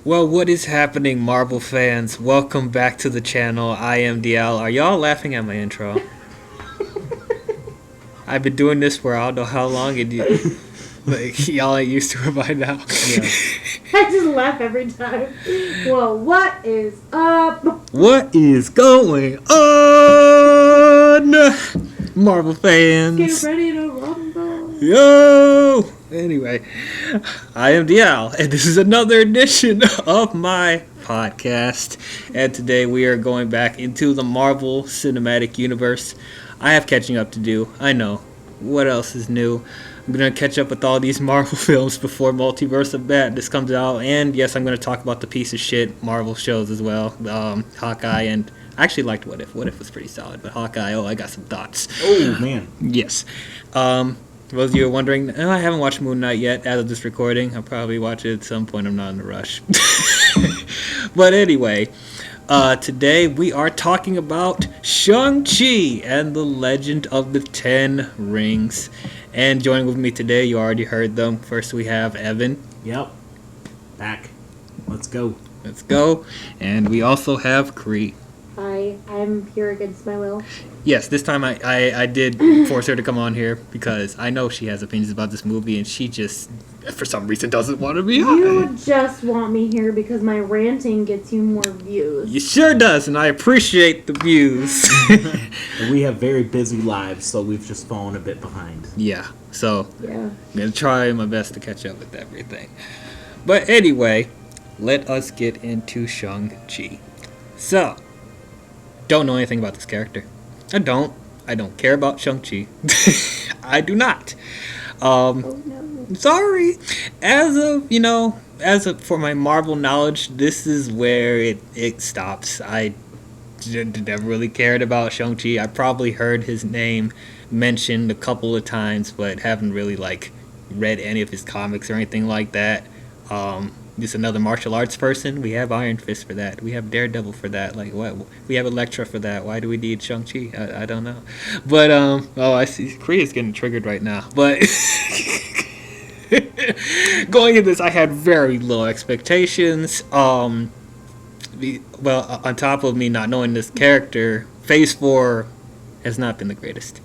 Well, what is happening, Marvel fans? Welcome back to the channel. I am DL. Are y'all laughing at my intro? I've been doing this for I don't know how long, and y'all ain't used to it by now. Yeah. I just laugh every time. Well, what is up? What is going on, Marvel fans? Get ready to rumble. Yo! Anyway, I am DL, and this is another edition of my podcast. And today we are going back into the Marvel Cinematic Universe. I have catching up to do. I know. What else is new? I'm going to catch up with all these Marvel films before Multiverse of Madness comes out. And yes, I'm going to talk about the piece of shit Marvel shows as well. Hawkeye, and I actually liked What If. What If was pretty solid, but Hawkeye, I got some thoughts. Oh, man. Yes. For those of you who are wondering, I haven't watched Moon Knight yet as of this recording. I'll probably watch it at some point. I'm not in a rush. But anyway, today we are talking about Shang-Chi and the Legend of the Ten Rings. And joining with me today, you already heard them. First we have Evan. Yep. Back. Let's go. Let's go. And we also have Kree. Hi, I'm here against my will. Yes, this time I did force her to come on here because I know she has opinions about this movie and she just, for some reason, doesn't want to be on You it. just want me here because my ranting gets you more views. You sure does, and I appreciate the views. We have very busy lives, so we've just fallen a bit behind. Yeah, so Yeah. I'm going to try my best to catch up with everything. But anyway, let us get into Shang-Chi. So, don't know anything about this character. I don't care about Shang-Chi. I do not. Oh no. Sorry. For my Marvel knowledge, this is where it stops. I never really cared about Shang-Chi. I probably heard his name mentioned a couple of times, but haven't really read any of his comics or anything like that. Just another martial arts person. We have Iron Fist for that. We have Daredevil for that. What? We have Elektra for that. Why do we need Shang-Chi? I don't know. But I see Kree is getting triggered right now. But going into this, I had very low expectations. On top of me not knowing this character, Phase 4 has not been the greatest.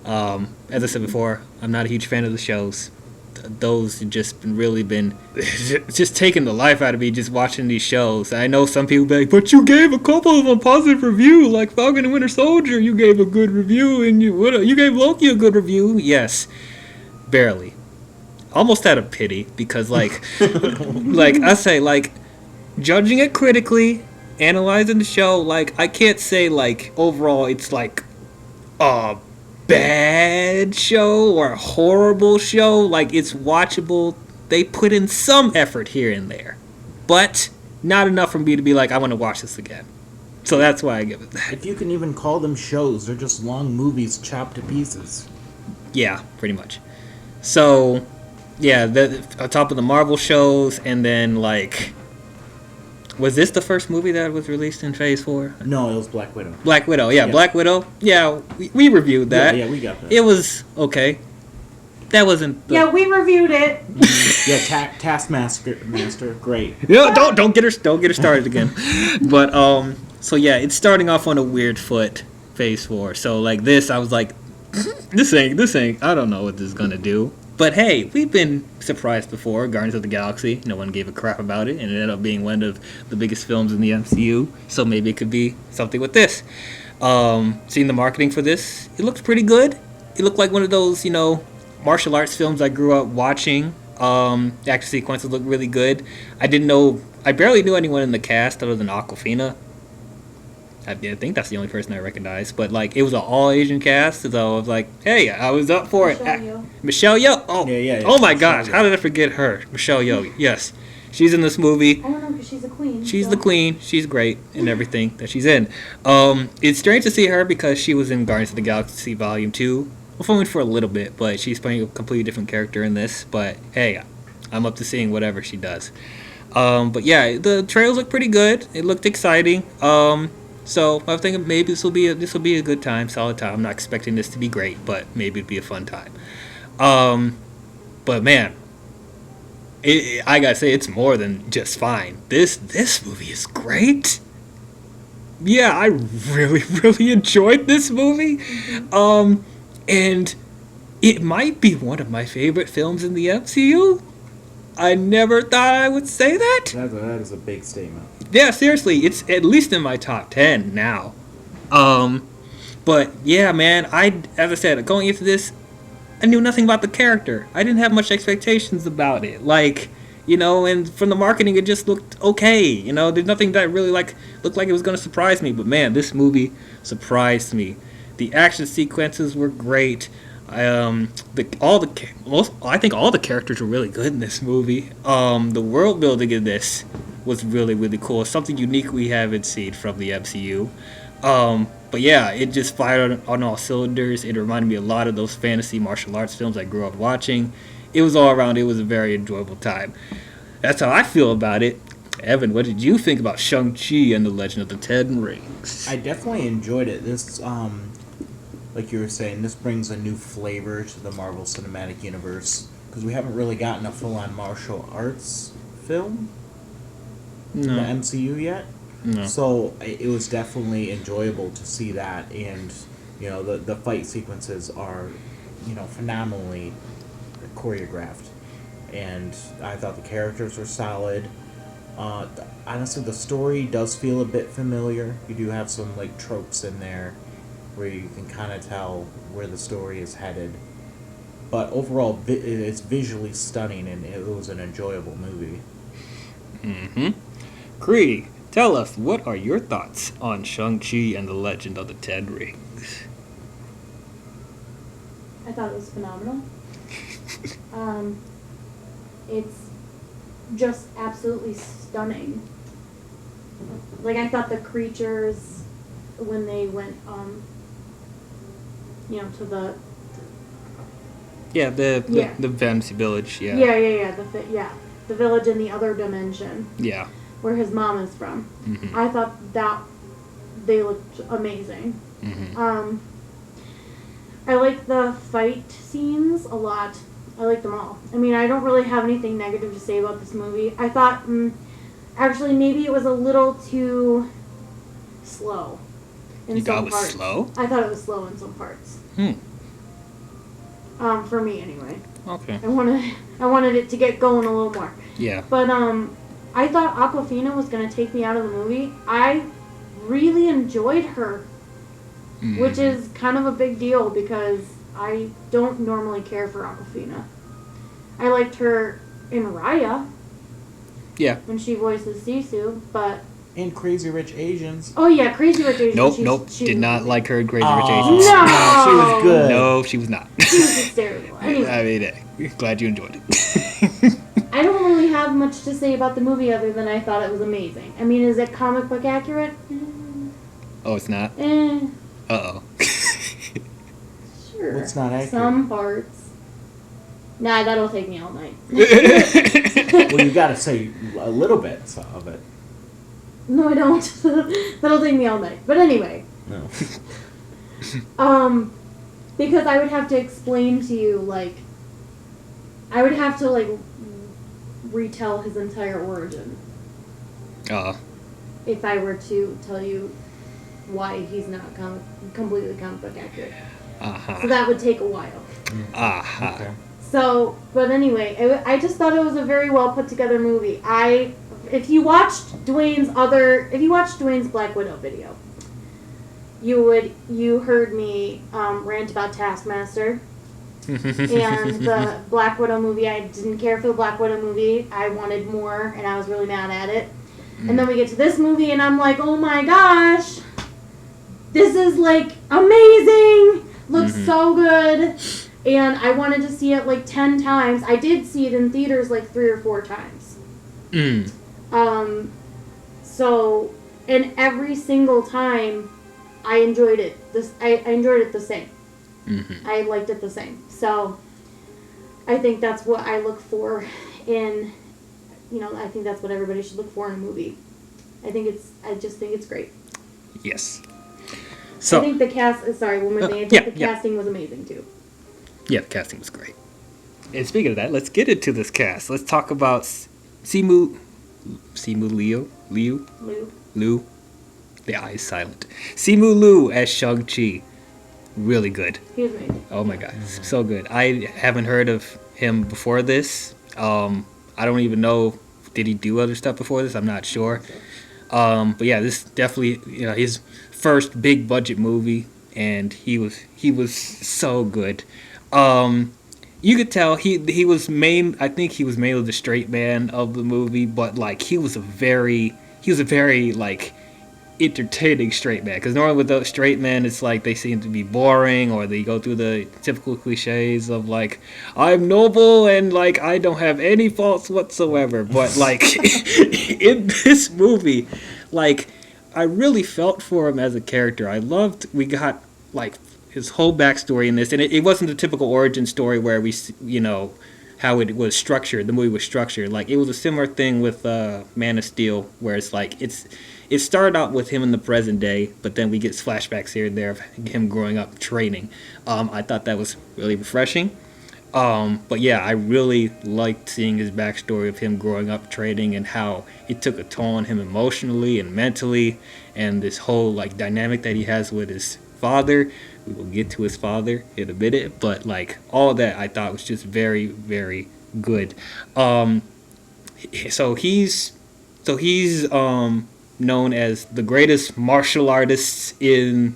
As I said before, I'm not a huge fan of the shows. Those just really been just taking the life out of me just watching these shows. I know some people be like, but you gave a couple of them positive review, like Falcon and Winter Soldier. You gave a good review, and you gave Loki a good review. Yes, barely. Almost out of pity because I say judging it critically, analyzing the show, I can't say overall it's a bad show or a horrible show. It's watchable. They put in some effort here and there, but not enough for me to be I want to watch this again. So that's why I give it that. If you can even call them shows, they're just long movies chopped to pieces. Yeah, pretty much. So yeah, on top of the Marvel shows, and then was this the first movie that was released in Phase 4? No, it was Black Widow. Black Widow, yeah. Black Widow. Yeah, we reviewed that. Yeah, we got that. It was okay. That wasn't. Yeah, we reviewed it. Yeah, Taskmaster, great. Yeah, don't get her started again. But so yeah, it's starting off on a weird foot, Phase 4. So this, I was like, this ain't. I don't know what this is gonna do. But hey, we've been surprised before. Guardians of the Galaxy, no one gave a crap about it, and it ended up being one of the biggest films in the MCU. So maybe it could be something with this. Seeing the marketing for this, it looks pretty good. It looked like one of those, martial arts films I grew up watching. The action sequences look really good. I barely knew anyone in the cast other than Awkwafina. I think that's the only person I recognized, but it was an all Asian cast, so I was like, hey, I was up for it. Michelle Yeoh. Oh, yeah. Oh my gosh, how did I forget her? Michelle Yeoh. Yes, she's in this movie. I don't know because she's a queen. She's the queen. She's great in everything that she's in. It's strange to see her because she was in Guardians of the Galaxy Volume 2. Well, only for a little bit, but she's playing a completely different character in this. But hey, I'm up to seeing whatever she does. But yeah, the trailers look pretty good. It looked exciting. So I think maybe this will be a good time, solid time. I'm not expecting this to be great, but maybe it'd be a fun time. But man, I gotta say, it's more than just fine. This movie is great. Yeah, I really, really enjoyed this movie. And it might be one of my favorite films in the MCU. I never thought I would say that. That is a big statement. Yeah, seriously, it's at least in my top 10 now. But yeah, man, as I said, going into this, I knew nothing about the character. I didn't have much expectations about it. Like, and from the marketing, it just looked okay. There's nothing that really looked like it was going to surprise me. But man, this movie surprised me. The action sequences were great. I think all the characters were really good in this movie. The world building in this was really, really cool. Something unique we haven't seen from the MCU. But yeah, it just fired on all cylinders. It reminded me a lot of those fantasy martial arts films I grew up watching. It was all around. It was a very enjoyable time. That's how I feel about it. Evan, what did you think about Shang-Chi and the Legend of the Ten Rings? I definitely enjoyed it. This, like you were saying, this brings a new flavor to the Marvel Cinematic Universe because we haven't really gotten a full-on martial arts film in the MCU yet. No. So it was definitely enjoyable to see that, and the fight sequences are phenomenally choreographed, and I thought the characters were solid. Honestly, the story does feel a bit familiar. You do have some tropes in there where you can kind of tell where the story is headed, but overall it's visually stunning, and it was an enjoyable movie. Cree, tell us, what are your thoughts on Shang-Chi and the Legend of the Ten Rings? I thought it was phenomenal. It's just absolutely stunning. I thought the creatures, when they went, to the... Yeah, the fantasy village, yeah. The village in the other dimension. Yeah. Where his mom is from. Mm-hmm. I thought that they looked amazing. Mm-hmm. I like the fight scenes a lot. I like them all. I mean, I don't really have anything negative to say about this movie. I thought, actually, maybe it was a little too slow in some parts. Slow? I thought it was slow in some parts. For me, anyway. Okay. I wanted it to get going a little more. Yeah. But, I thought Awkwafina was going to take me out of the movie. I really enjoyed her, which is kind of a big deal because I don't normally care for Awkwafina. I liked her in Raya. Yeah. When she voices Sisu, but... And Crazy Rich Asians. Oh, yeah, Crazy Rich Asians. Nope. She Did not was like her in Crazy Rich Asians. No! She was good. No, she was not. She was hysterical. Anyway. I mean, glad you enjoyed it. I don't really have much to say about the movie other than I thought it was amazing. I mean, is it comic book accurate? Oh, it's not? Uh-oh. Sure. What's not accurate? Some parts. Nah, that'll take me all night. Well, you gotta say a little bit of it. No, I don't. That'll take me all night. But anyway. No. Because I would have to explain to you, I would have to, retell his entire origin. If I were to tell you why he's not completely comic book accurate. So that would take a while. Okay. So, but anyway, I just thought it was a very well put together movie. If you watched Dwayne's Black Widow video, you heard me rant about Taskmaster. And the Black Widow movie, I didn't care for the Black Widow movie. I wanted more, and I was really mad at it. And then we get to this movie, and I'm like, oh my gosh, this is amazing. Looks so good. And I wanted to see it 10 times. I did see it in theaters 3 or 4 times. So, and every single time, I enjoyed it. I enjoyed it the same. I liked it the same. So, I think that's what I look for in, I think that's what everybody should look for in a movie. I just think it's great. Yes. So I think the cast, sorry, one more thing. I think the casting was amazing too. Yeah, the casting was great. And speaking of that, let's get into this cast. Let's talk about Simu Liu. Lou. The eye is silent. Simu Liu as Shang-Chi. Really good. He was amazing. Oh my god, so good. I haven't heard of him before this. I don't even know, did he do other stuff before this? I'm not sure. But yeah, this definitely, his first big budget movie, and he was so good. You could tell he was I think he was mainly the straight man of the movie, but like he was a very like entertaining straight man, because normally with those straight men it's like they seem to be boring, or they go through the typical cliches of like, I'm noble and like I don't have any faults whatsoever, but like in this movie, like I really felt for him as a character. We got like his whole backstory in this, and it wasn't the typical origin story where we how it was structured, the movie was structured. Like it was a similar thing with Man of Steel, where it's like it started out with him in the present day, but then we get flashbacks here and there of him growing up training. I thought that was really refreshing. But yeah, I really liked seeing his backstory of him growing up training, and how it took a toll on him emotionally and mentally, and this whole like dynamic that he has with his father. We will get to his father in a minute, but like all that I thought was just very, very good. So he's known as the greatest martial artist in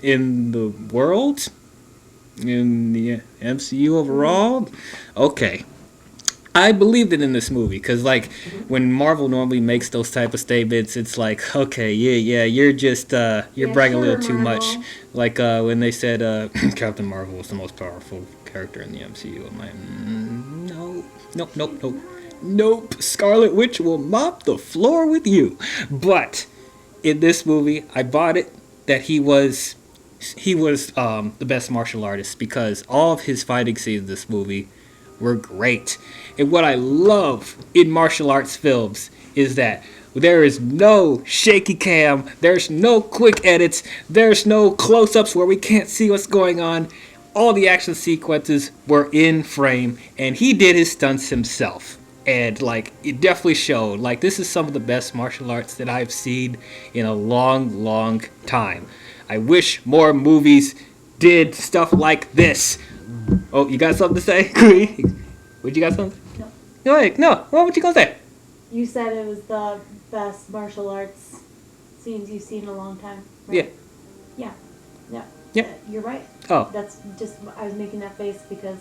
the world, in the MCU overall. Okay, I believed it in this movie, because like when Marvel normally makes those type of statements, it's like, okay, yeah, you're just you're bragging a little too much. Like when they said Captain Marvel was the most powerful character in the MCU, I'm like, nope. Scarlet Witch will mop the floor with you. But in this movie, I bought it that he was the best martial artist, because all of his fighting scenes in this movie were great. And what I love in martial arts films is that there is no shaky cam, there's no quick edits, there's no close-ups where we can't see what's going on. All the action sequences were in frame, and he did his stunts himself. And like it definitely showed. Like this is some of the best martial arts that I've seen in a long, long time. I wish more movies did stuff like this. Oh, you got something to say? Would you got something? No. No, wait, no. What you gonna say? You said it was the best martial arts scenes you've seen in a long time. Right? Yeah. Yeah. You're right. Oh. That's just, I was making that face because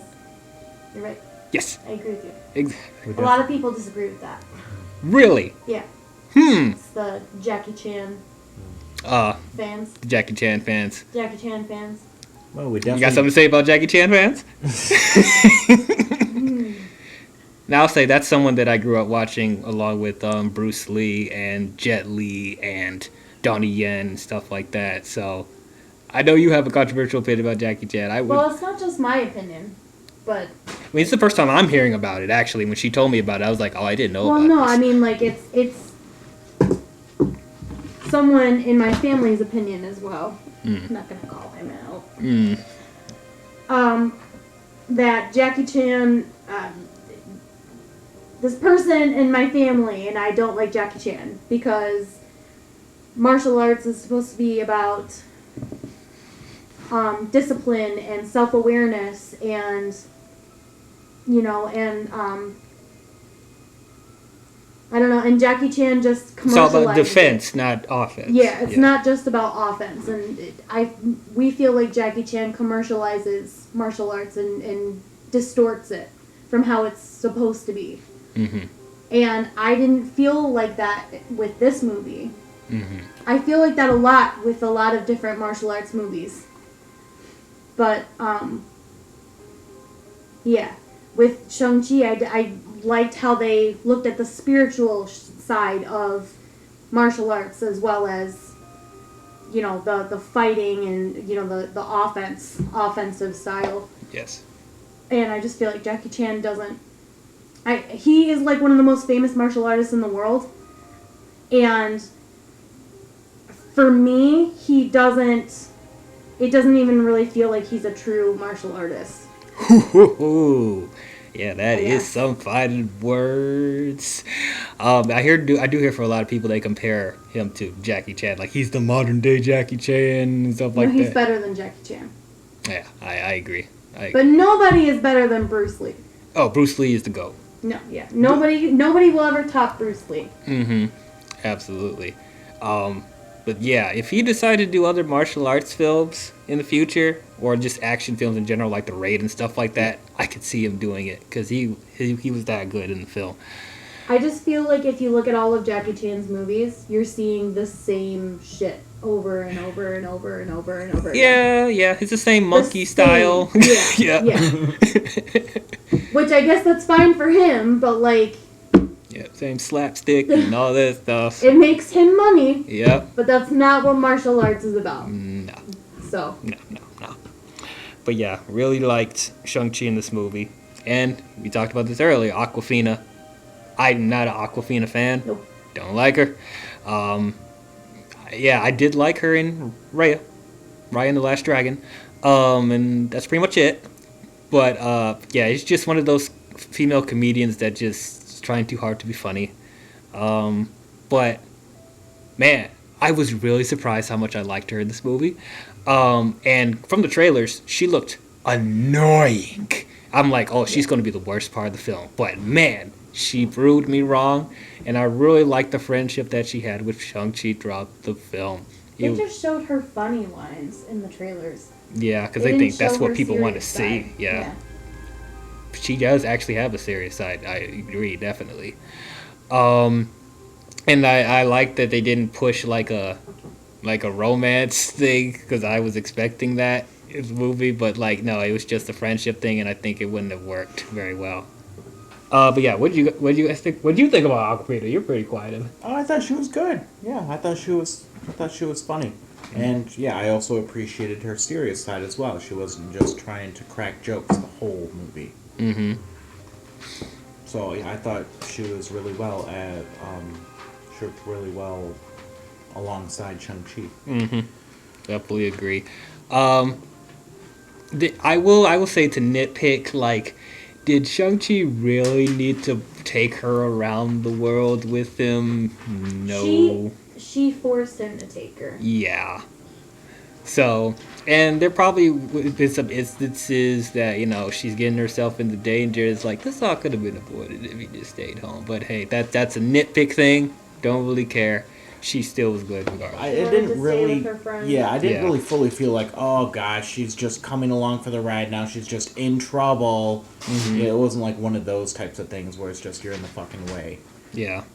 you're right. Yes. I agree with you. Exactly. A lot of people disagree with that. Really? Yeah. It's the Jackie Chan fans. Jackie Chan fans. Jackie Chan fans. Well, we You definitely got something to say about Jackie Chan fans? Now I'll say that's someone that I grew up watching along with Bruce Lee and Jet Li and Donnie Yen and stuff like that. So I know you have a controversial opinion about Jackie Chan. Well, it's not just my opinion, but I mean, it's the first time I'm hearing about it. Actually, when she told me about it, I was like, "Oh, I didn't know." Well, about no, this. I mean, like it's someone in my family's opinion as well. I'm not gonna call him out. That Jackie Chan, this person in my family, and I don't like Jackie Chan because martial arts is supposed to be about discipline and self-awareness, and I don't know, and Jackie Chan just commercialized. It's all about defense, not offense. Yeah, it's not just about offense, and we feel like Jackie Chan commercializes martial arts and distorts it from how it's supposed to be. Mm-hmm. And I didn't feel like that with this movie. Mm-hmm. I feel like that a lot with a lot of different martial arts movies. But, yeah. With Shang-Chi, I liked how they looked at the spiritual side of martial arts as well as, the fighting and, the offensive style. Yes. And I just feel like Jackie Chan doesn't... he is like one of the most famous martial artists in the world. And for me, it doesn't even really feel like he's a true martial artist. Ooh. Yeah, that is Yes. some fighting words. I do hear for a lot of people they compare him to Jackie Chan, like he's the modern day Jackie Chan and stuff No, like he's that. better than Jackie Chan. Yeah, I agree. But nobody is better than Bruce Lee. Oh, Bruce Lee is the GOAT. No, yeah. Nobody will ever top Bruce Lee. Mm-hmm. Absolutely. But yeah, if he decided to do other martial arts films in the future, or just action films in general, like The Raid and stuff like that, I could see him doing it because he was that good in the film. I just feel like if you look at all of Jackie Chan's movies, you're seeing the same shit over and over and over and over and over again. Yeah, it's the same monkey The same- style. Yeah. Which I guess that's fine for him, but like Yeah, same slapstick and all that stuff. it makes him money, Yep. but that's not what martial arts is about. No. So No. But yeah, really liked Shang-Chi in this movie. And we talked about this earlier, Aquafina. I'm not an Aquafina fan. Nope. Don't like her. Yeah, I did like her in Raya and the Last Dragon. And that's pretty much it. But yeah, it's just one of those female comedians that just trying too hard to be funny. But man, I was really surprised how much I liked her in this movie. And from the trailers, she looked annoying. I'm like, oh, she's going to be the worst part of the film. But man, she proved me wrong. And I really liked the friendship that she had with Shang-Chi throughout the film. they just showed her funny lines in the trailers. Yeah, because They they didn't think that's show what her people want to serious see. side. Yeah. She does actually have a serious side. I agree, definitely. And I like that they didn't push like a romance thing because I was expecting that in the movie, but like no, it was just a friendship thing, and I think it wouldn't have worked very well. But yeah, what do you guys think? What do you think about Aquafina? You're pretty quiet. Oh, I thought she was good. Yeah, I thought she was funny. And yeah, I also appreciated her serious side as well. She wasn't just trying to crack jokes the whole movie. Mm-hmm. So yeah, I thought she was really well at she worked really well alongside Shang-Chi. Mm-hmm. Definitely agree. I will say to nitpick, like, did Shang-Chi really need to take her around the world with him? No. She forced him to take her. Yeah. So, and there probably been some instances that, you know, she's getting herself into danger. It's like, this all could have been avoided if he just stayed home. But hey, that's a nitpick thing. Don't really care. She still was good regardless. I She wanted didn't to stay really, with her friends. yeah, I didn't Yeah. really fully feel like, oh gosh, she's just coming along for the ride now. She's just in trouble. Mm-hmm. Yeah, it wasn't like one of those types of things where it's just you're in the fucking way. Yeah.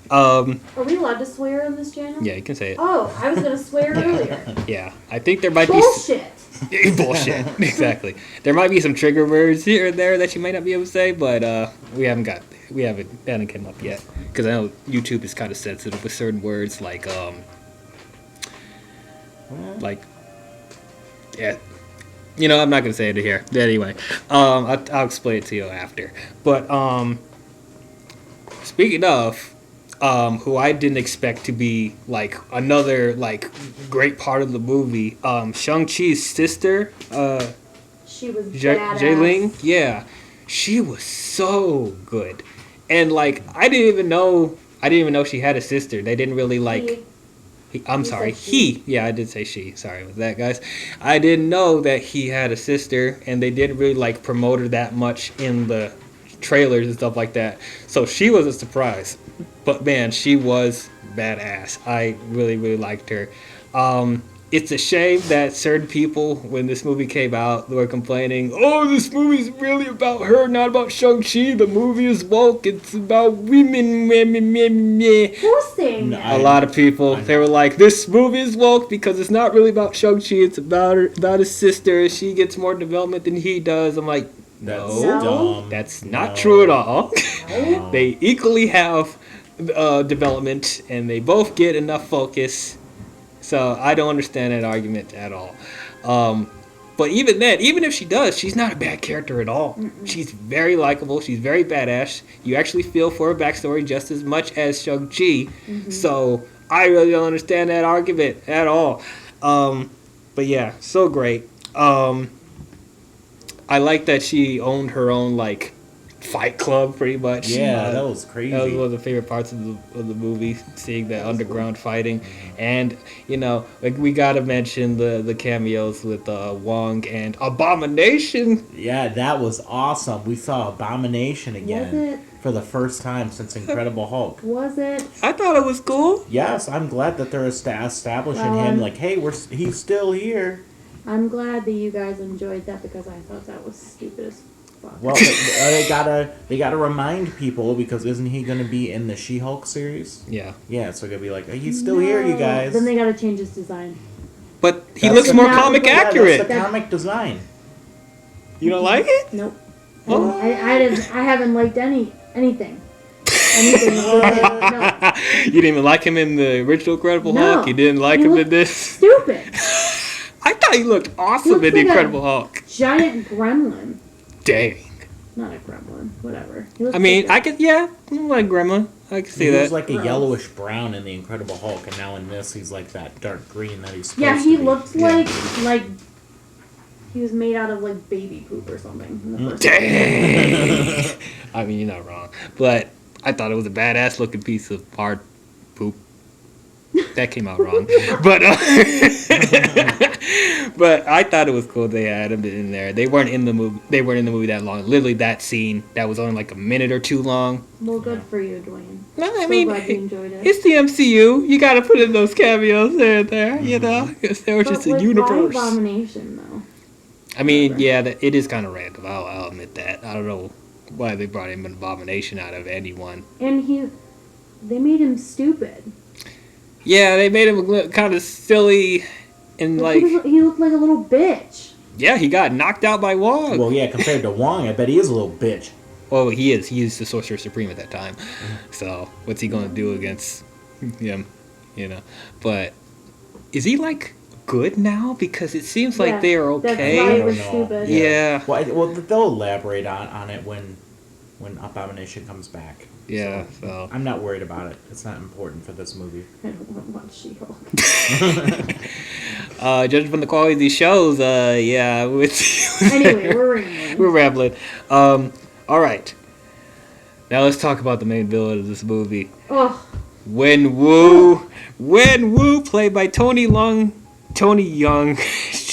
Are we allowed to swear on this channel? Yeah, you can say it. Oh, I was gonna swear earlier. Yeah, I think there might Bullshit. be bullshit. Exactly. There might be some trigger words here and there that you might not be able to say, but we haven't come up yet because I know YouTube is kind of sensitive with certain words like yeah. You know, I'm not gonna say it here. But anyway, I'll explain it to you after. But speaking of, who I didn't expect to be like another like great part of the movie, Shang-Chi's sister, She was Jai badass. Ling, yeah, she was so good, and like I didn't even know she had a sister. They didn't really like. I'm You sorry, said she. he. Yeah, I did say she. Sorry about that, guys. I didn't know that he had a sister, and they didn't really like promote her that much in the trailers and stuff like that. So she was a surprise. But man, she was badass. I really, really liked her. It's a shame that certain people, when this movie came out, were complaining, oh, this movie's really about her, not about Shang-Chi. The movie is woke. It's about women. Meh, meh, meh, meh. Who's saying No, that? A lot of people, I know. they were like, this movie is woke because it's not really about Shang-Chi. It's about his sister. She gets more development than he does. I'm like, That's no, No. dumb. that's not No. true at all. No. They equally have development, and they both get enough focus. So I don't understand that argument at all. But even then, even if she does, she's not a bad character at all. She's very likable. She's very badass. You actually feel for her backstory just as much as Shang-Chi. So I really don't understand that argument at all. But yeah, so great. I like that she owned her own like fight club, pretty much. Yeah, that was crazy. That was one of the favorite parts of the movie, seeing that underground fighting, and like we gotta mention the cameos with Wong and Abomination. Yeah, that was awesome. We saw Abomination again Was it? for the first time since Incredible Hulk. Was it? I thought it was cool. Yes, I'm glad that they're establishing Well, him like, hey, he's still here. I'm glad that you guys enjoyed that because I thought that was stupid as fuck. Well, they gotta remind people because isn't he gonna be in the She-Hulk series? Yeah, Yeah, so they're gonna be like, he's still here, you guys. Then they gotta change his design. but he That's looks the- more Yeah, comic yeah, that's accurate. That's the comic design. You don't like it? Nope. Oh. I haven't liked anything. Anything. No. You didn't even like him in the original Incredible No. Hulk. You didn't like He him in looked this. Stupid. I thought he looked awesome looks in the like a- Incredible Hulk. Giant gremlin. Dang. Not a gremlin. Whatever. He looks I mean, like I could, yeah, I like Gremlin. I can see He that. was like a Gross. yellowish brown in the Incredible Hulk, and now in this he's like that dark green that he's supposed Yeah, to he be. looked Yeah. like he was made out of like baby poop or something. In the first Dang. I mean, you're not wrong, but I thought it was a badass looking piece of hard poop. That came out wrong, but but I thought it was cool they had him in there. They weren't in the movie. They weren't in the movie that long. Literally, that scene that was only like a minute or two long. Well, good for you, Dwayne. No, I So mean, glad you enjoyed it. it's the MCU. You got to put in those cameos there and there. You know, because they were just a But, like, universe. why Abomination though? I mean, Whatever. yeah, it is kind of random. I'll admit that. I don't know why they brought him an Abomination out of anyone. And they made him stupid. Yeah, they made him look kind of silly and like, He looked like a little bitch. yeah, he got knocked out by Wong. Well, yeah, compared to Wong, I bet he is a little bitch. Well, he is. He is the Sorcerer Supreme at that time. So what's he gonna do against him? You know. But is he like good now? Because it seems like Yeah, they are that's okay. why I it don't was know. stupid. Yeah. Well, they'll elaborate on it when Abomination comes back. Yeah. So. I'm not worried about it. It's not important for this movie. I don't want to watch She-Hulk. Judging from the quality of these shows, yeah. Anyway, we're rambling. We're rambling. All right. Now let's talk about the main villain of this movie. Oh, Wen Wu. Wen Wu, played by Tony Young.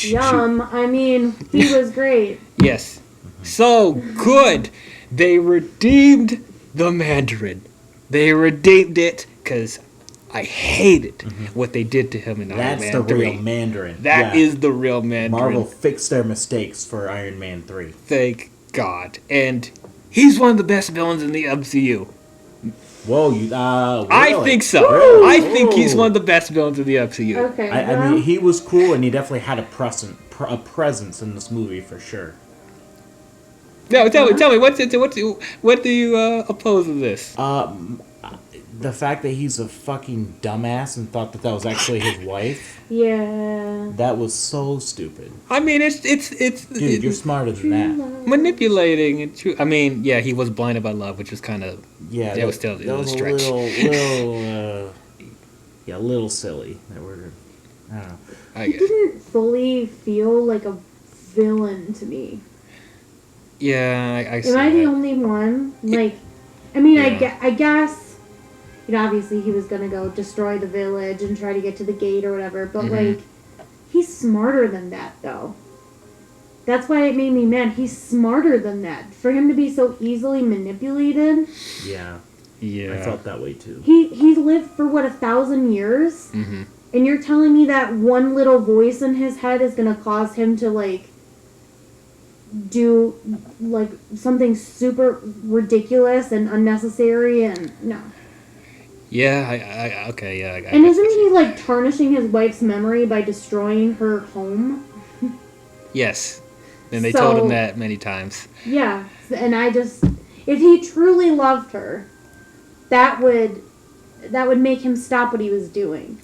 yum. I mean, he was great. Yes. So good. They redeemed the Mandarin. They redeemed it because I hated what they did to him in Iron That's Man the 3. real Mandarin. That Yeah. is the real Mandarin. Marvel fixed their mistakes for Iron Man 3. Thank God. And he's one of the best villains in the MCU. Whoa, you I really? think so. Really? I think he's Ooh. one of the best villains in the MCU. Okay. I well, mean, he was cool, and he definitely had a presence in this movie for sure. No, tell me, what do you oppose of this? The fact that he's a fucking dumbass and thought that was actually his wife, yeah. that was so stupid. I mean, it's Dude, you're smarter than that. manipulating. And true. I mean, yeah, he was blinded by love, which was kind of Yeah, That was still a that little was stretch. a little silly. That were, I don't know. He didn't fully feel like a villain to me. Yeah, I see Am I the that. only one? Like, I mean, Yeah. I guess, obviously he was gonna go destroy the village and try to get to the gate or whatever, but Mhm. like, he's smarter than that, though. That's why it made me mad. He's smarter than that. For him to be so easily manipulated, Yeah, Yeah. I felt that way too. he's lived for what, 1,000 years? Mm-hmm. And you're telling me that one little voice in his head is gonna cause him to, like, do, like, something super ridiculous and unnecessary and, no. Yeah, I okay, yeah. I And guess isn't I see. he, like, tarnishing his wife's memory by destroying her home? Yes. And they So- told him that many times. Yeah, and I just, if he truly loved her, that would make him stop what he was doing.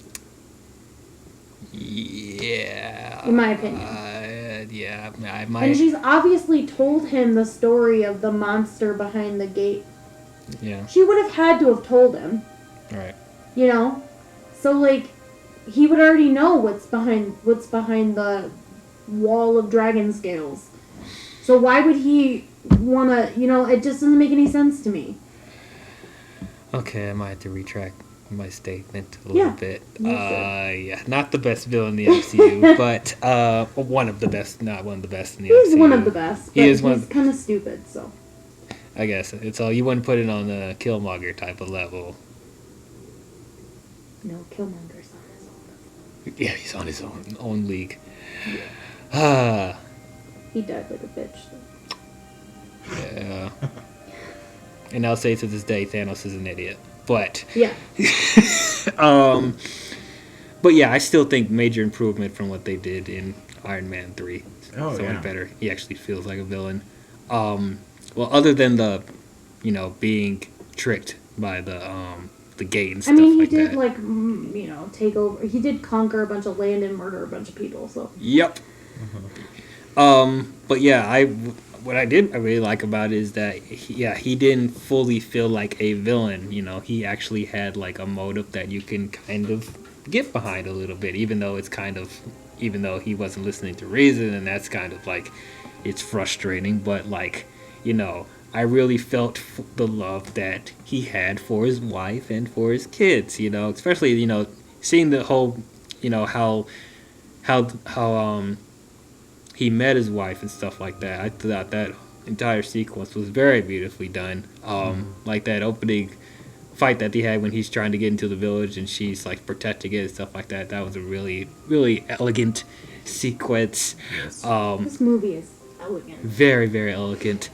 Yeah. In my opinion. Yeah, I And might. she's obviously told him the story of the monster behind the gate. Yeah. She would have had to have told him, All right. you know? So, like, he would already know what's behind the wall of dragon scales. So why would he want to, it just doesn't make any sense to me. Okay, I might have to retract my statement a little bit. you should. Yeah, not the best villain in the MCU, but one of the best, not one of the best in the MCU. He's one of the best, but He's kind of stupid, so. I guess it's all, you wouldn't put it on the Killmonger type of level. No, Killmonger's on his own. Yeah, he's on his own league. Ah, He died like a bitch. So. yeah. And I'll say to this day, Thanos is an idiot. But Yeah. but yeah, I still think major improvement from what they did in Iron Man 3. Oh, So yeah. much better. He actually feels like a villain. Well, other than the, being tricked by the gate and I stuff mean, he like did, that. take over. He did conquer a bunch of land and murder a bunch of people, so. Yep. But yeah, what I really like about it is that he didn't fully feel like a villain. He actually had like a motive that you can kind of get behind a little bit, even though he wasn't listening to reason, and that's kind of like, it's frustrating. But I really felt the love that he had for his wife and for his kids. Especially seeing the whole, how he met his wife and stuff like that. I thought that entire sequence was very beautifully done. Like that opening fight that he had when he's trying to get into the village and she's like protecting it and stuff like that. That was a really, really elegant sequence. Yes. This movie is elegant. Very, very elegant.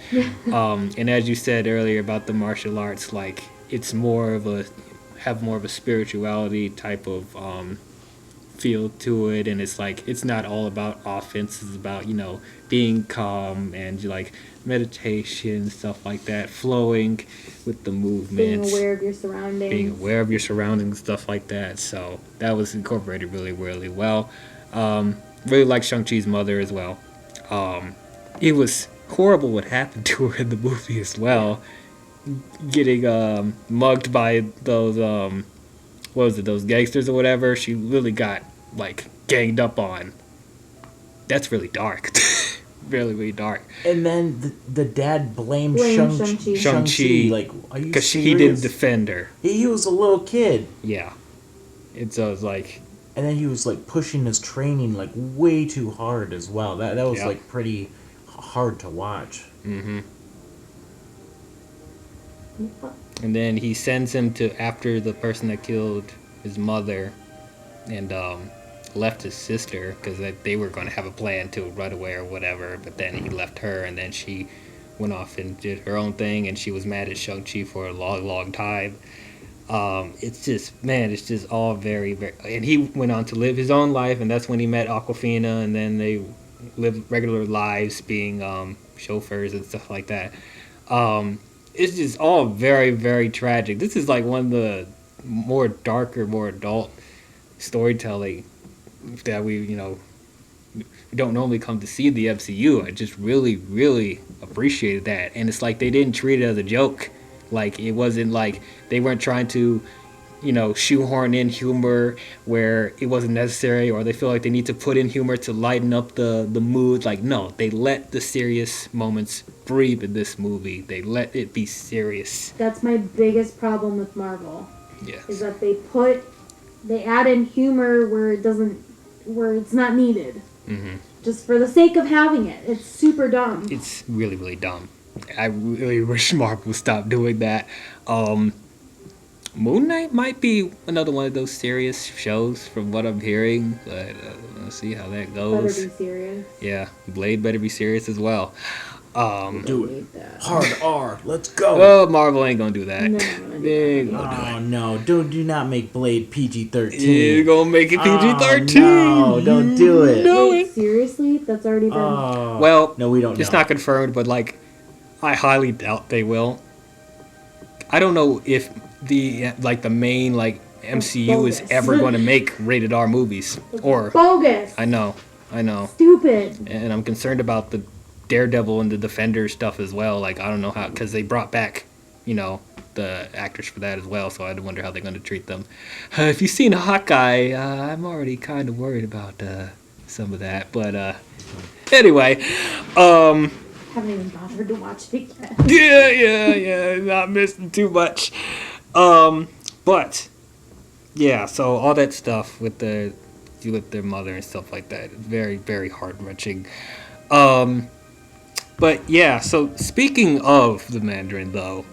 And as you said earlier about the martial arts, like it's more of a spirituality type of feel to it, and it's not all about offense. It's about being calm and like meditation, stuff like that, flowing with the movements, Being aware of your surroundings. Stuff like that. So that was incorporated really, really well. Really like Shang-Chi's mother as well. It was horrible what happened to her in the movie as well. Getting mugged by those what was it, those gangsters or whatever. She really got like ganged up on. That's really dark. Really, really dark. And then the dad blamed Shang-Chi. Shang-Chi, Like, are you because serious? he didn't defend her. He was a little kid. Yeah. And so it's like, And then he was like pushing his training like way too hard as well. That was Yeah. like pretty hard to watch. and then he sends him to after the person that killed his mother and left his sister, because they were going to have a plan to run away or whatever, but then he left her, and then she went off and did her own thing, and she was mad at Shang-Chi for a long, long time. It's just all very, very... And he went on to live his own life, and that's when he met Aquafina, and then they lived regular lives being chauffeurs and stuff like that. It's just all very, very tragic. This is like one of the more darker, more adult storytelling that we don't normally come to see in the MCU. I just really, really appreciated that. And it's like they didn't treat it as a joke. Like, it wasn't like they weren't trying to, shoehorn in humor where it wasn't necessary, or they feel like they need to put in humor to lighten up the mood. Like, no, they let the serious moments breathe in this movie. They let it be serious. That's my biggest problem with Marvel. Yes. Is that they add in humor where it's not needed. Mm-hmm. Just for the sake of having it. It's super dumb. It's really, really dumb. I really wish Marvel would stop doing that. Moon Knight might be another one of those serious shows from what I'm hearing, but let's see how that goes. Better be serious. Yeah, Blade better be serious as well. Do Need it. that. Hard R. Let's go. Oh, Marvel ain't gonna do that. No, no, They ain't gonna do Oh no! Do not make Blade PG-13. it. You're gonna make it PG-13. No, don't do it. No. Wait, seriously? That's already been... Oh. Well, no, we don't know. it's not confirmed, but I highly doubt they will. I don't know if the main MCU is bogus. ever going to make rated R movies, or bogus! I know, Stupid! and I'm concerned about the Daredevil and the Defender stuff as well. I don't know how, because they brought back, the actors for that as well. So I wonder how they're going to treat them. If you've seen Hawkeye, I'm already kind of worried about some of that. But anyway, haven't even bothered to watch it yet. Yeah. Not missing too much. But yeah, so all that stuff with their mother and stuff like that, very, very heart wrenching. But yeah, so speaking of the Mandarin though,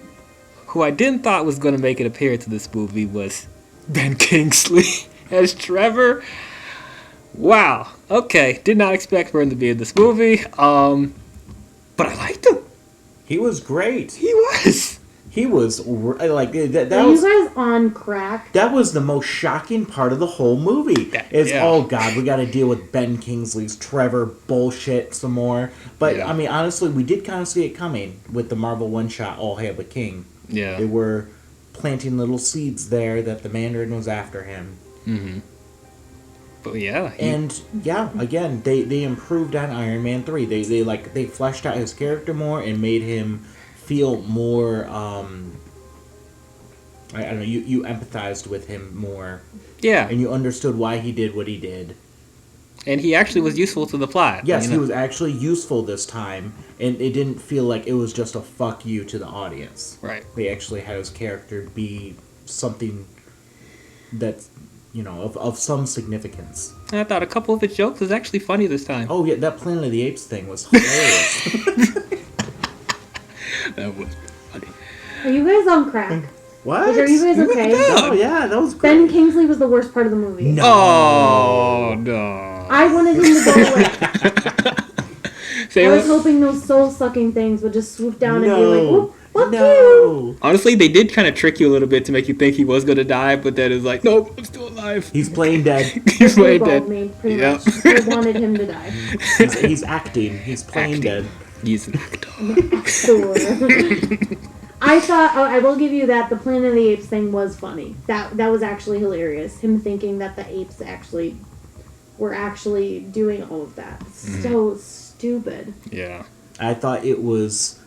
who I didn't thought was going to make an appearance in this movie was Ben Kingsley as Trevor. Wow. Okay, did not expect for him to be in this movie. But I liked him. He was great. He was. He was like that. Are you guys on crack? That was the most shocking part of the whole movie. Oh God, we got to deal with Ben Kingsley's Trevor bullshit some more. But Yeah. I mean, honestly, we did kind of see it coming with the Marvel one-shot All Hail the King. Yeah. They were planting little seeds there that the Mandarin was after him. Mm-hmm. But yeah. And yeah, again, they improved on Iron Man 3. They fleshed out his character more and made him feel more I don't know, you empathized with him more. Yeah. And you understood why he did what he did. And he actually was useful to the plot. Yes, you know? he was actually useful this time, and it didn't feel like it was just a fuck you to the audience. Right. They actually had his character be something that's, of some significance. And I thought a couple of his jokes was actually funny this time. Oh yeah, that Planet of the Apes thing was hilarious. That was funny. Are you guys on crack? What? Like, are you guys okay? Oh yeah, that was great. Ben Kingsley was the worst part of the movie. No. Oh, no. I wanted him to go away. I was hoping those soul-sucking things would just swoop down and be like, "Whoop, fuck you!" Honestly, they did kind of trick you a little bit to make you think he was going to die, but then it's like, nope, I'm still alive. He's playing dead. He's playing dead. Me, pretty Yep. much. I wanted him to die. He's acting. He's playing Acting. dead. He's an actor. Sure. I thought, I will give you that, the Planet of the Apes thing was funny. That was actually hilarious. Him thinking that the apes were actually doing all of that. So stupid. Yeah. I thought it was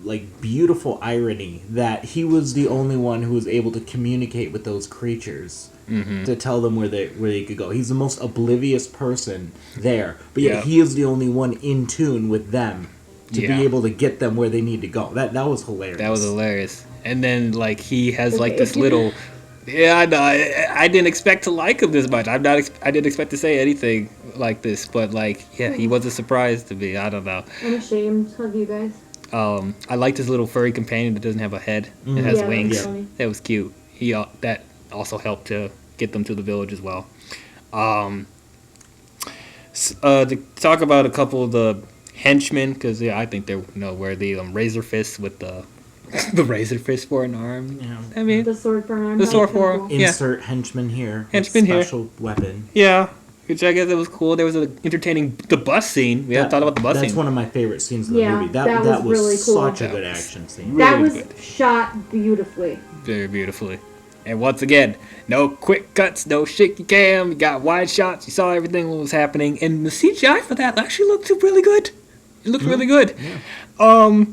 like beautiful irony that he was the only one who was able to communicate with those creatures to tell them where they could go. He's the most oblivious person there, but yet he is the only one in tune with them to be able to get them where they need to go. That was hilarious. That was hilarious. And then, like, he has, like, this little... Yeah, I know. I didn't expect to like him this much. I didn't expect to say anything like this, but, like, yeah, he was a surprise to me. I don't know. I'm ashamed of you guys. I liked his little furry companion that doesn't have a head. It has wings. That was funny. That was cute. That also helped to get them to the village as well. To talk about a couple of the henchmen, because I think they're where the razor fist with the razor fist for an arm. Yeah. I mean, The sword for an arm. The that sword was kinda for- cool. Yeah. Insert henchman here. Henchman here. Special weapon. yeah, which I guess it was cool. There was an entertaining the bus scene. We haven't talked about the bus That's scene. one of my favorite scenes of the Yeah, movie. that was was really cool. such a That good was- action scene. That really was good. shot beautifully. Very beautifully. And once again, no quick cuts, no shaky cam. You got wide shots. You saw everything what was happening, and the CGI for that actually looked really good. It looked really good. Yeah.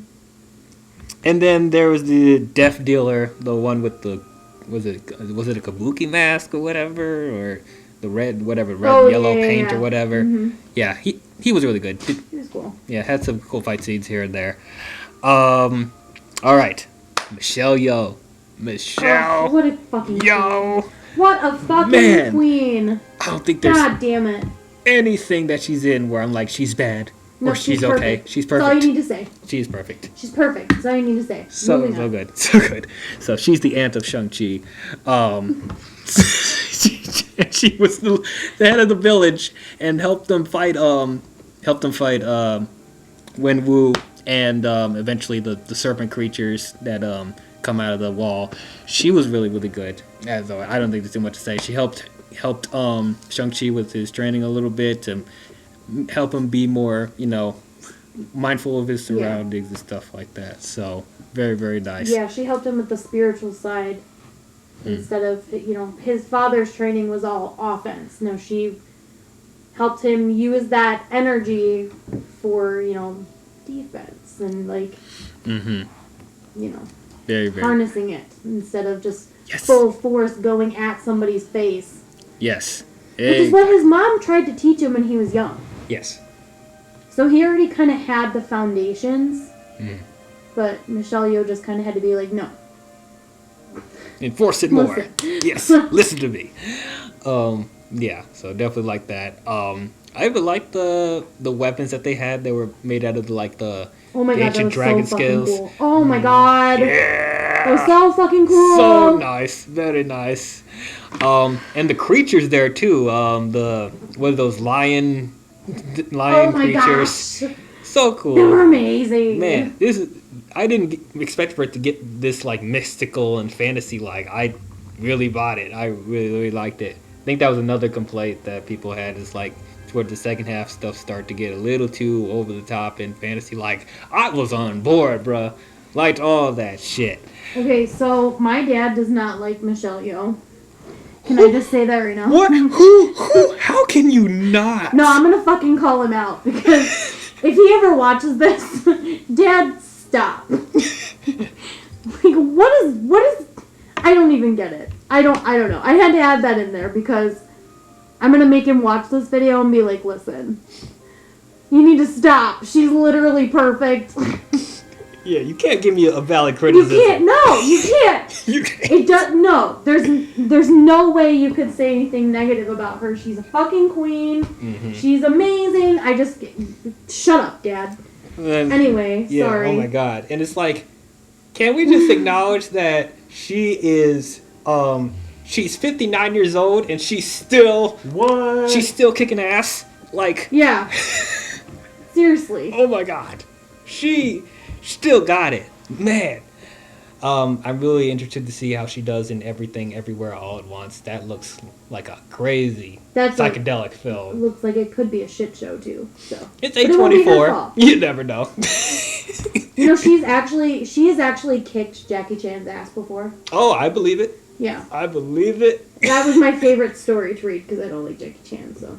And then there was the deaf dealer, the one with the was it a kabuki mask or whatever, or the red yellow paint or whatever. Mhm. Yeah, he was really good. It was cool. Yeah, had some cool fight scenes here and there. All right, Michelle Yeoh. Michelle Oh, what a fucking Yeoh. queen. What a fucking Man. queen. I don't think there's God damn it. anything that she's in where I'm like, she's bad. No, or she's okay. perfect. She's That's all you perfect. need to say. She's perfect. She's perfect. That's all you need to say. So Moving on. good. So good. So she's the aunt of Shang-Chi. She was the head of the village and helped them fight Wenwu and eventually the serpent creatures that come out of the wall. She was really, really good. I don't think there's too much to say. She helped Shang-Chi with his training a little bit to help him be more, mindful of his surroundings and stuff like that. So very, very nice. Yeah, she helped him with the spiritual side instead of, his father's training was all offense. No, she helped him use that energy for, defense and Mm-hmm. Very, very. harnessing it instead of just Yes. full force going at somebody's face. Yes. Which is what his mom tried to teach him when he was young. Yes. So he already kind of had the foundations, Mm. but Michelle Yeoh just kind of had to be like, no. Enforce it more. Listen. Yes, listen to me. Yeah, so definitely like that. I even like the weapons that they had. They were made out of the Oh my the god, that ancient was dragon so fucking scales. cool. Oh my god. Yeah, That was so fucking cool. so nice, very nice. And the creatures there too. What are those lion Oh my creatures? gosh. So cool. They were amazing. Man, I didn't expect for it to get this like mystical and fantasy like. I really bought it. I really liked it. I think that was another complaint that people had is like toward the second half stuff start to get a little too over the top and fantasy like. I was on board, bruh. Liked all that shit. Okay, so my dad does not like Michelle Yeoh. Can I just say that right now? What? Who? How can you not? No, I'm gonna fucking call him out because if he ever watches this, Dad, stop. Like, what is? I don't even get it. I don't know. I had to add that in there because I'm gonna make him watch this video and be like, listen, you need to stop. She's literally perfect. Yeah, you can't give me a valid criticism. You can't. No, you can't. You can't. It does no. There's no way you could say anything negative about her. She's a fucking queen. Mm-hmm. She's amazing. Shut up, Dad. Then, Anyway, yeah, sorry. oh my god. And it's like, can we just acknowledge that she is she's 59 years old and she's still kicking ass? Like, Yeah. Seriously. oh my god. She still got it. Man. I'm really interested to see how she does in Everything Everywhere All at Once. That looks like a crazy psychedelic film. Looks like it could be a shit show too. So It's But it won't be her A24. fault. You never know. You know, she has actually kicked Jackie Chan's ass before. Oh, I believe it. Yeah. I believe it. That was my favorite story to read because I don't like Jackie Chan. So.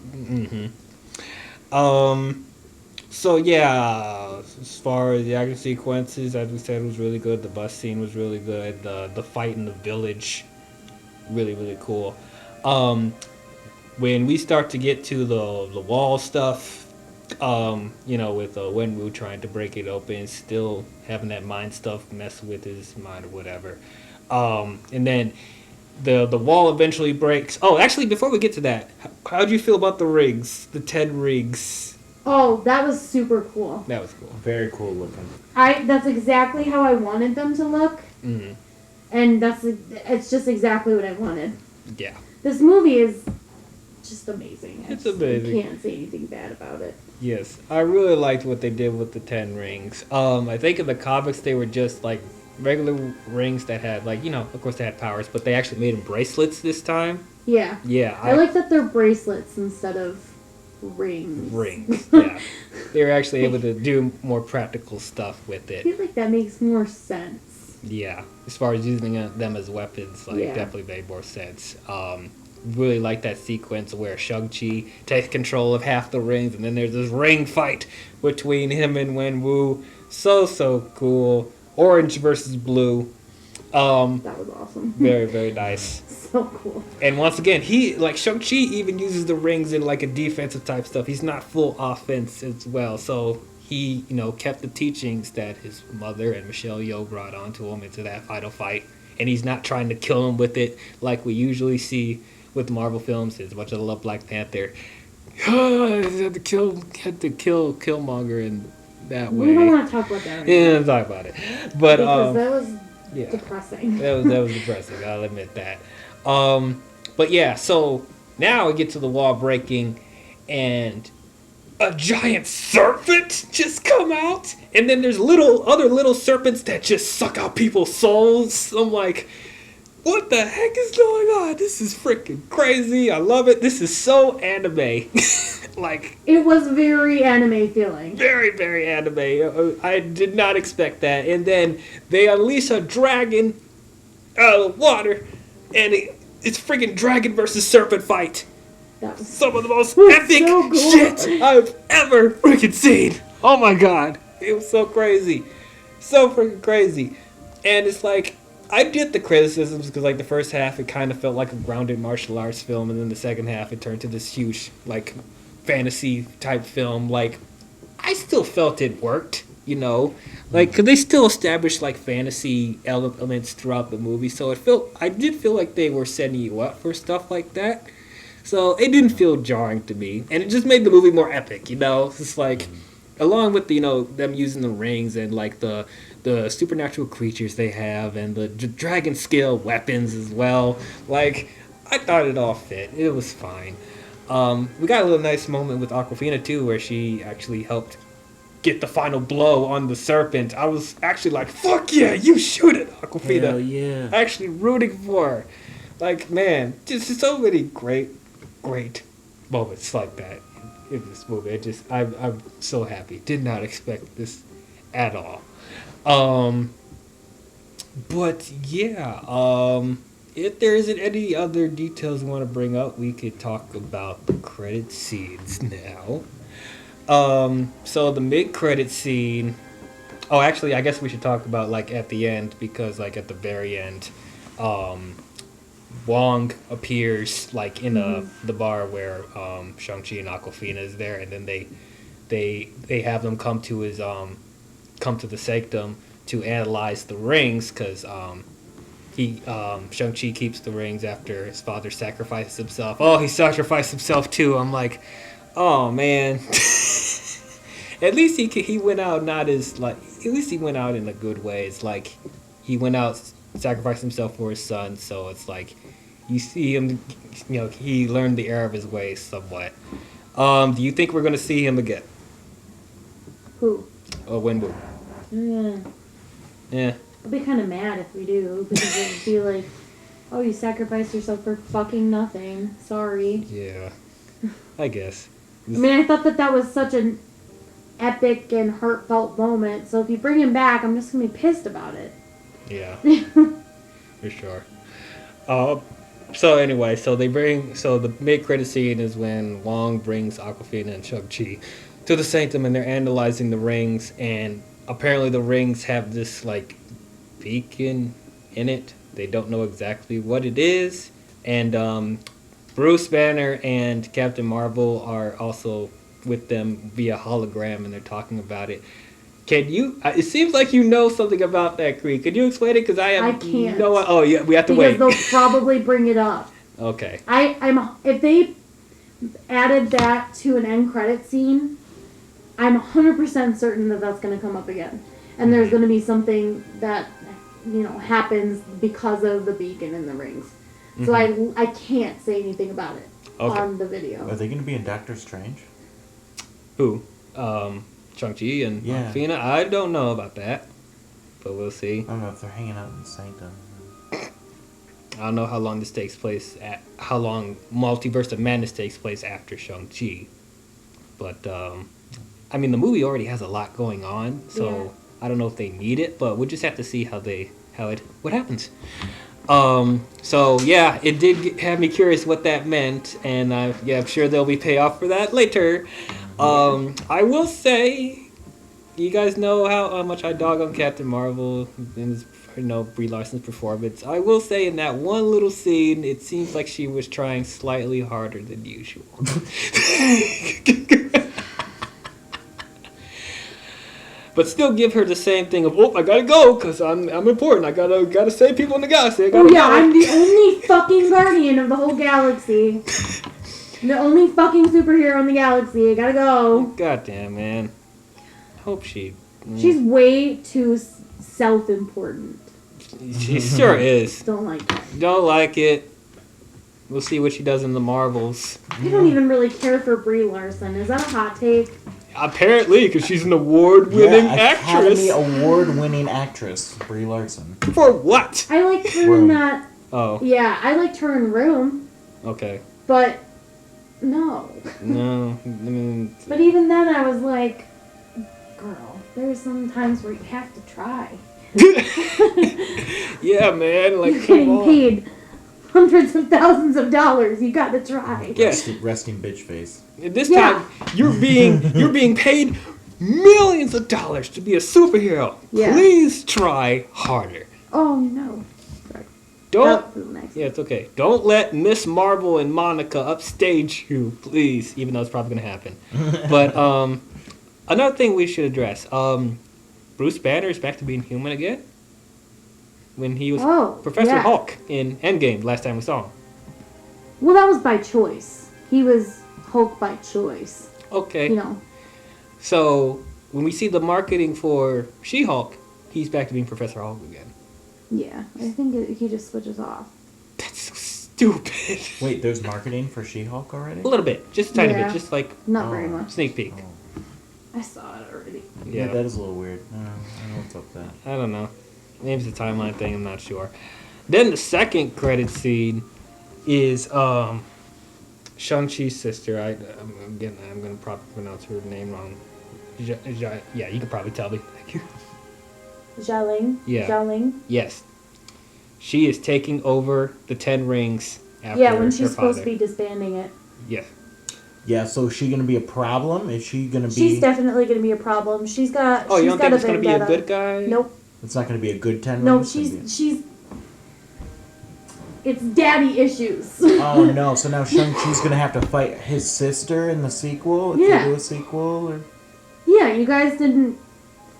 So yeah, as far as the action sequences, as we said, was really good. The bus scene was really good. The fight in the village, really really cool. When we start to get to the wall stuff, you know, with Wenwu trying to break it open, still having that mind stuff mess with his mind or whatever, and then the wall eventually breaks. Oh, actually, before we get to that, how do you feel about the rigs, the 10 rigs? Oh, that was super cool. That was cool. Very cool looking. That's exactly how I wanted them to look. Mm-hmm. And it's just exactly what I wanted. Yeah. This movie is just amazing. It's amazing. I can't say anything bad about it. Yes, I really liked what they did with the 10 rings. I think in the comics they were just like regular rings that had like, you know, of course they had powers, but they actually made them bracelets this time. Yeah. Yeah. I like that they're bracelets instead of rings. Rings, yeah. They were actually able to do more practical stuff with I it. feel like that makes more sense. Yeah, as far as using them as weapons, like Yeah. definitely made more sense. Really like that sequence where Shang-Chi takes control of half the rings, and then there's this ring fight between him and Wenwu. So cool. Orange versus blue. That was awesome. Very very nice. So cool. And once again, Shang-Chi even uses the rings in like a defensive type stuff. He's not full offense as well. So he, you know, kept the teachings that his mother and Michelle Yeoh brought onto him into that final fight. And he's not trying to kill him with it like we usually see with Marvel films. As much as I love Black Panther, had to kill Killmonger in that way. We don't want to talk about that right Yeah, now. let's talk about it. But Because that was yeah. depressing. That was depressing. I'll admit that. But yeah, so now we get to the wall breaking, and a giant serpent just come out, and then there's other little serpents that just suck out people's souls. I'm like, what the heck is going on? This is freaking crazy. I love it. This is so anime. Like, It was very anime feeling. very, very anime. I did not expect that. And then they unleash a dragon out of the water, and it's freaking dragon versus serpent fight. That was Some of the most was epic so cool. shit I've ever freaking seen. Oh my god. It was so crazy. So freaking crazy. And it's like, I did the criticisms because like the first half it kind of felt like a grounded martial arts film, and then the second half it turned to this huge like fantasy type film. Like, I still felt it worked, you know, like because they still established like fantasy elements throughout the movie, so I did feel like they were setting you up for stuff like that. So it didn't feel jarring to me, and it just made the movie more epic, you know. It's like, along with them using the rings and like the supernatural creatures they have and the dragon scale weapons as well. Like, I thought it all fit. It was fine. We got a little nice moment with Aquafina too, where she actually helped get the final blow on the serpent. I was actually like, "Fuck yeah, you shoot it, Aquafina!" Hell yeah. Actually rooting for her. Like, man, just so many great moments like that in this movie. I'm so happy. Did not expect this at all. But yeah, if there isn't any other details we want to bring up, we could talk about the credit scenes now. So the mid-credit scene. Oh, actually, I guess we should talk about like at the end, because like at the very end, Wong appears like in the bar where Shang-Chi and Aquafina is there, and then they have them come to the sanctum to analyze the rings, because Shang-Chi keeps the rings after his father sacrifices himself. Oh, he sacrificed himself too. I'm like, oh man. At least he went out not as like. At least he went out in a good way. It's like he went out, sacrificed himself for his son. So it's like you see him. You know, he learned the error of his ways somewhat. Do you think we're gonna see him again? Who? Oh, Wenwu. Yeah. Yeah. I'll be kind of mad if we do, because it would be like, oh, you sacrificed yourself for fucking nothing. Sorry. Yeah. I guess. I mean, I thought that was such an epic and heartfelt moment. So if you bring him back, I'm just gonna be pissed about it. Yeah. For sure. So anyway, so the mid-credit scene is when Wong brings Aquafina and Shang-Chi to the sanctum, and they're analyzing the rings, and apparently the rings have this like beacon in it. They don't know exactly what it is, and Bruce Banner and Captain Marvel are also with them via hologram, and they're talking about it. Can you? It seems like you know something about that, Cree. Could you explain it? Because I can't. Oh yeah, we have to wait. Because they'll probably bring it up. Okay. If they added that to an end credit scene, I'm 100% certain that that's going to come up again, and there's going to be something that happens because of the beacon and the rings. So I can't say anything about it on the video. Are they going to be in Doctor Strange? Who? Shang-Chi and Aquafina? I don't know about that, but we'll see. I don't know if they're hanging out in the sanctum. I don't know how long this takes place, how long Multiverse of Madness takes place after Shang-Chi. But, I mean, the movie already has a lot going on, so I don't know if they need it, but we'll just have to see what happens. So yeah, it did have me curious what that meant, and I'm sure there'll be payoff for that later. I will say, you guys know how much I dog on Captain Marvel and his, Brie Larson's performance. I will say, in that one little scene, it seems like she was trying slightly harder than usual. But still give her the same thing of, I gotta go, because I'm important. I gotta save people in the galaxy. I'm the only fucking guardian of the whole galaxy. The only fucking superhero in the galaxy. I gotta go. Goddamn, man. I hope she... She's way too self-important. She sure is. Don't like it. Don't like it. We'll see what she does in the Marvels. I don't even really care for Brie Larson. Is that a hot take? Apparently, because she's an award-winning actress. Academy Award-winning actress, Brie Larson. For what? I liked her in that... Oh. Yeah, I liked her in Room. Okay. But, no. No, I mean... But even then, I was like, girl, there's some times where you have to try. Yeah, man, like, you're getting paid hundreds of thousands of dollars. You gotta try. Yeah. Resting bitch face. This time, you're being paid millions of dollars to be a superhero. Yeah. Please try harder. Oh, no. Sorry. Yeah, it's okay. Don't let Miss Marvel and Monica upstage you, please. Even though it's probably gonna happen. But Another thing we should address. Bruce Banner is back to being human again. When he was Professor yeah. Hulk in Endgame last time we saw him. Well, that was by choice. He was Hulk by choice. Okay. You know. So when we see the marketing for She-Hulk, he's back to being Professor Hulk again. Yeah, I think he just switches off. That's so stupid. Wait, there's marketing for She-Hulk already? A little bit, just a tiny Yeah. bit, just like Not very much. sneak peek. Oh. I saw it already. Yeah, that is a little weird. I don't know what's up with that. I don't know. Maybe it's a timeline thing. I'm not sure. Then the second credit scene is Shang-Chi's sister. I'm gonna probably pronounce her name wrong. Yeah, you can probably tell me. Thank you. Xialing. Yeah. Xialing. Yes. She is taking over the 10 Rings after Yeah, when her she's supposed to father. be disbanding it. Yes. Yeah, so is she going to be a problem? Is she going to be... She's definitely going to be a problem. She's got. Oh, she's you don't got think it's going to be a vendetta. good guy? Nope. It's not going to be a good 10 No, rings? she's. It's daddy issues. Oh, no. So now Shang-Chi's going to have to fight his sister in the sequel? If Yeah. they do a sequel? Or... Yeah, you guys didn't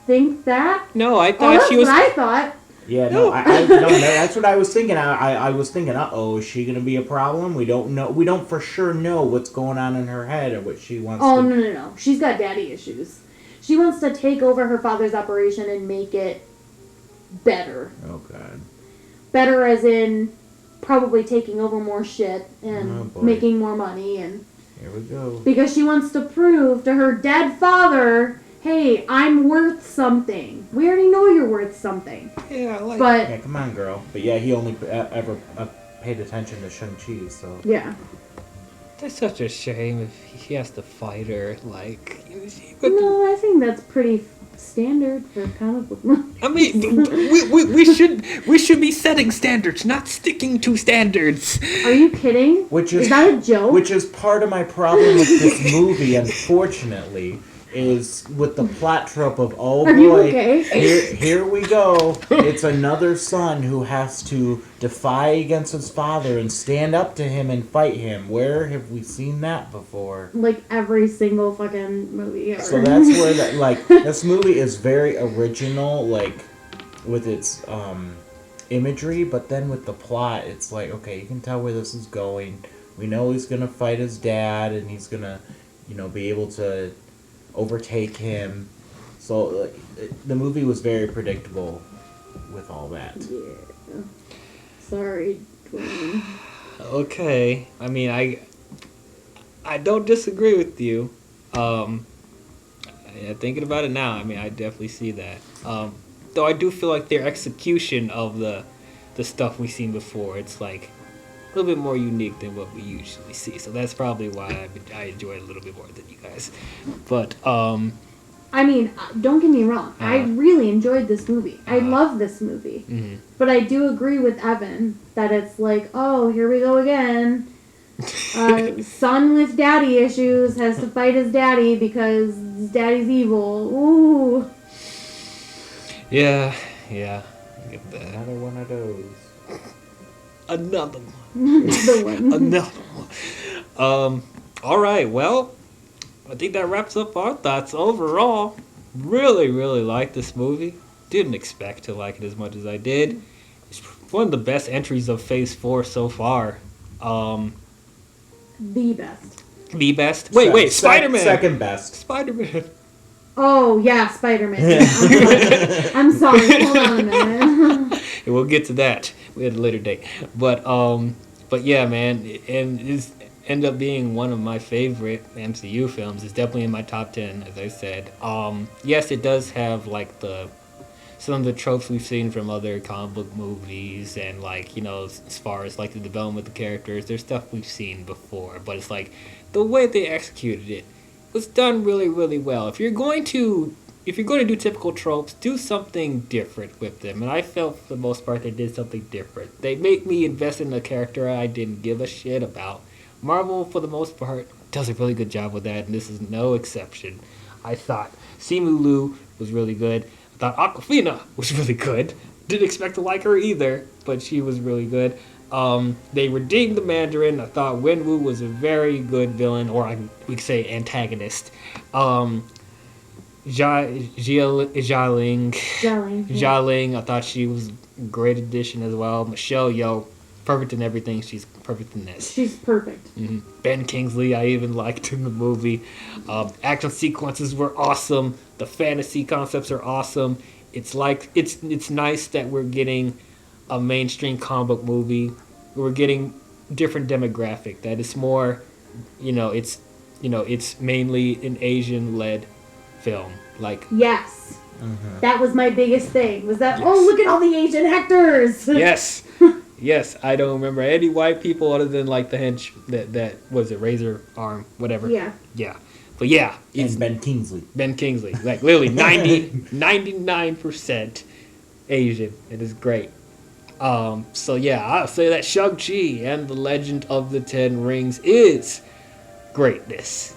think that? No, I Oh, thought that's she was. what I thought. Yeah, no, no, that's what I was thinking. I was thinking, is she going to be a problem? We don't know. We don't for sure know what's going on in her head or what she wants Oh, to... no. She's got daddy issues. She wants to take over her father's operation and make it better. Oh, God. Better as in probably taking over more shit and Oh, boy. making more money. And Here we go. because she wants to prove to her dead father, hey, I'm worth something. We already know you're worth something. Yeah, I like. But, Yeah, come on, girl. But yeah, he only ever paid attention to Shang-Chi, so... yeah. That's such a shame if he has to fight her. Like, No, I think that's pretty standard for comic book movies. I mean, we should be setting standards, not sticking to standards. Are you kidding? Which is that a joke? Which is part of my problem with this movie, unfortunately, is with the plot trope of, oh Are you boy, okay? here we go. It's another son who has to defy against his father and stand up to him and fight him. Where have we seen that before? Like every single fucking movie ever. So that's where that, like, this movie is very original, like, with its imagery, but then with the plot, it's like, okay, you can tell where this is going. We know he's gonna fight his dad, and he's gonna, be able to overtake him. So the movie was very predictable with all that. Yeah. Sorry, Dwayne. Okay, I mean, I don't disagree with you. Thinking about it now, I mean, I definitely see that. Though I do feel like their execution of the stuff we've seen before, it's like a little bit more unique than what we usually see. So that's probably why I enjoy it a little bit more than you guys. But I mean, don't get me wrong. I really enjoyed this movie. I love this movie. Mm-hmm. But I do agree with Evan that it's like, oh, here we go again. Son with daddy issues has to fight his daddy because his daddy's evil. Ooh. yeah, I get that. Another one of those. Another one. The one. Another one. All right. Well, I think that wraps up our thoughts overall. Really, really liked this movie. Didn't expect to like it as much as I did. It's one of the best entries of Phase 4 so far. The best. The best. Wait, Spider-Man. Second best. Spider-Man. Oh, yeah, Spider-Man. I'm sorry. Hold on a minute. We'll get to that at a later date. But yeah, man, and it's ended up being one of my favorite MCU films. It's definitely in my top 10, as I said. Yes, it does have like some of the tropes we've seen from other comic book movies, and like, as far as like the development of the characters, there's stuff we've seen before, but it's like the way they executed it was done really, really well. If you're going to do typical tropes, do something different with them. And I felt for the most part they did something different. They make me invest in a character I didn't give a shit about. Marvel, for the most part, does a really good job with that, and this is no exception. I thought Simu Liu was really good. I thought Awkwafina was really good. Didn't expect to like her either, but she was really good. They redeemed the Mandarin. I thought Wenwu was a very good villain, or we could say antagonist. Ling. Jelly. Yeah. Jia Ling, I thought she was a great addition as well. Michelle Yeoh, perfect in everything. She's perfect in this. She's perfect. Ben Kingsley, I even liked in the movie. Action sequences were awesome. The fantasy concepts are awesome. It's like it's nice that we're getting a mainstream comic book movie. We're getting different demographic. That it's more, it's mainly an Asian led film. Like Yes. That was my biggest thing. Was that Yes. oh look at all the Asian actors. yes, yes. I don't remember any white people other than like the hench that was it Razor Arm whatever. Yeah. Yeah. But yeah, it's And Ben Kingsley. Ben Kingsley. Like literally 99% Asian. It is great. So yeah, I'll say that Shang-Chi and the Legend of the Ten Rings is greatness.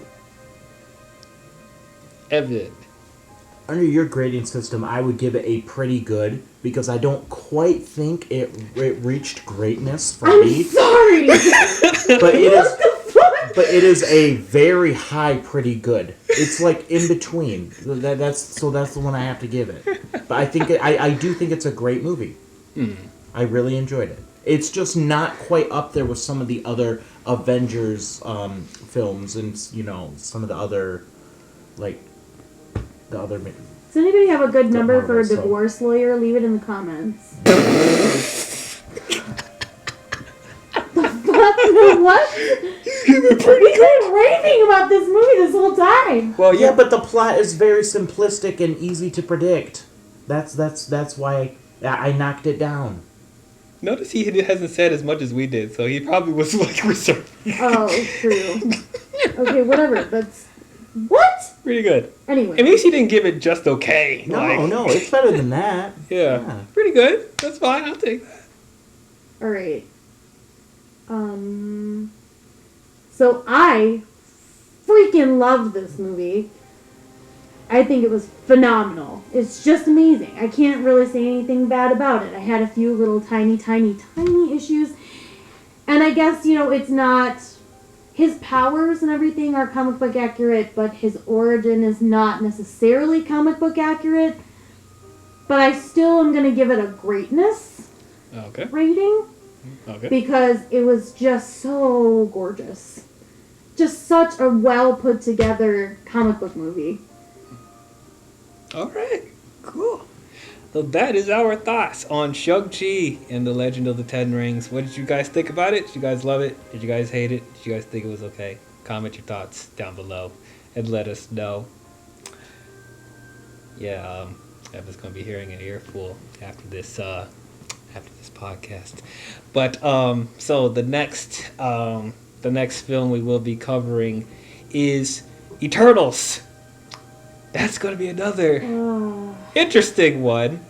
Evan. Under your grading system, I would give it a pretty good because I don't quite think it reached greatness for I'm me. sorry. But it is What the fuck? but it is a very high pretty good. It's like in between. That's the one I have to give it. But I think I do think it's a great movie. I really enjoyed it. It's just not quite up there with some of the other Avengers films and some of the other the other. Does anybody have a good number for a Marvel, so- divorce lawyer? Leave it in the comments. What? We've been raving about this movie this whole time. Well, Yeah, but the plot is very simplistic and easy to predict. That's why I knocked it down. notice he hasn't said as much as we did, so he probably was like research. Oh, true. Okay, whatever. That's what? Pretty good. Anyway. At least he didn't give it just okay. No, it's better than that. Yeah, pretty good. That's fine. I'll take that. All right. So I freaking loved this movie. I think it was phenomenal. It's just amazing. I can't really say anything bad about it. I had a few little tiny issues. And I guess, it's not... His powers and everything are comic book accurate, but his origin is not necessarily comic book accurate. But I still am going to give it a greatness rating. Okay. Because it was just so gorgeous. Just such a well put together comic book movie. All right. Cool. So that is our thoughts on Shang-Chi and the Legend of the Ten Rings. What did you guys think about it? Did you guys love it? Did you guys hate it? Did you guys think it was okay? Comment your thoughts down below and let us know. Yeah, Evan's gonna be hearing an earful after this podcast. But so the next film we will be covering is Eternals. That's gonna be another interesting one.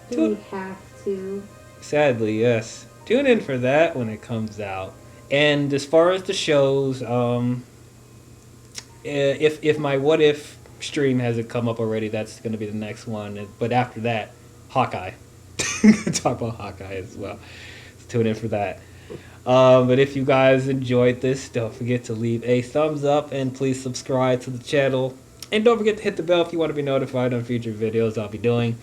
Do we have to? Sadly, yes. Tune in for that when it comes out. And as far as the shows, if my What If stream hasn't come up already, that's going to be the next one. But after that, Hawkeye. Talk about Hawkeye as well. So tune in for that. But if you guys enjoyed this, don't forget to leave a thumbs up and please subscribe to the channel. And don't forget to hit the bell if you want to be notified on future videos I'll be doing.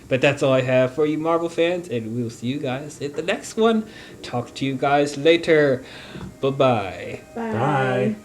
But that's all I have for you Marvel fans, and we'll see you guys in the next one. Talk to you guys later. Bye-bye. Bye. Bye.